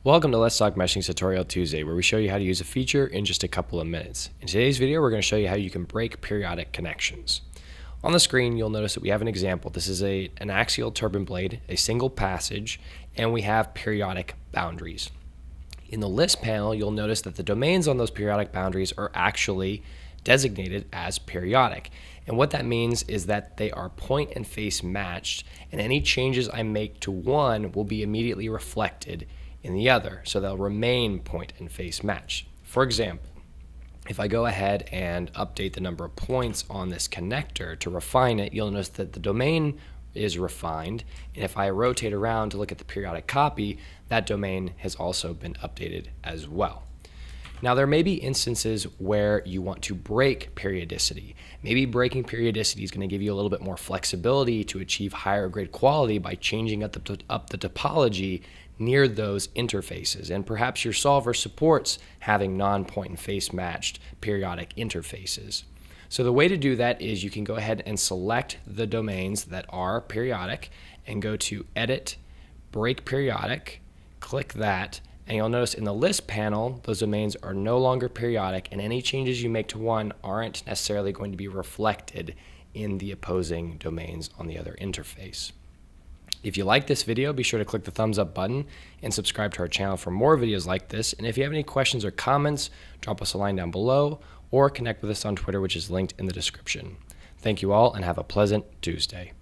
Welcome to Let's Talk Meshing Tutorial Tuesday, where we show you how to use a feature in just a couple of minutes. In today's video, we're going to show you how you can break periodic connections. On the screen, you'll notice that we have an example. This is an axial turbine blade, a single passage, and we have periodic boundaries. In the list panel, you'll notice that the domains on those periodic boundaries are actually designated as periodic. And what that means is that they are point and face matched, and any changes I make to one will be immediately reflected in the other, so they'll remain point and face matched. For example, if I go ahead and update the number of points on this connector to refine it, you'll notice that the domain is refined, and if I rotate around to look at the periodic copy, that domain has also been updated as well. Now, there may be instances where you want to break periodicity. Maybe breaking periodicity is going to give you a little bit more flexibility to achieve higher grade quality by changing up the topology near those interfaces. And perhaps your solver supports having non-point and face matched periodic interfaces. So the way to do that is you can go ahead and select the domains that are periodic and go to Edit, Break Periodic, click that, and you'll notice in the list panel, those domains are no longer periodic, and any changes you make to one aren't necessarily going to be reflected in the opposing domains on the other interface. If you like this video, be sure to click the thumbs up button and subscribe to our channel for more videos like this. And if you have any questions or comments, drop us a line down below or connect with us on Twitter, which is linked in the description. Thank you all and have a pleasant Tuesday.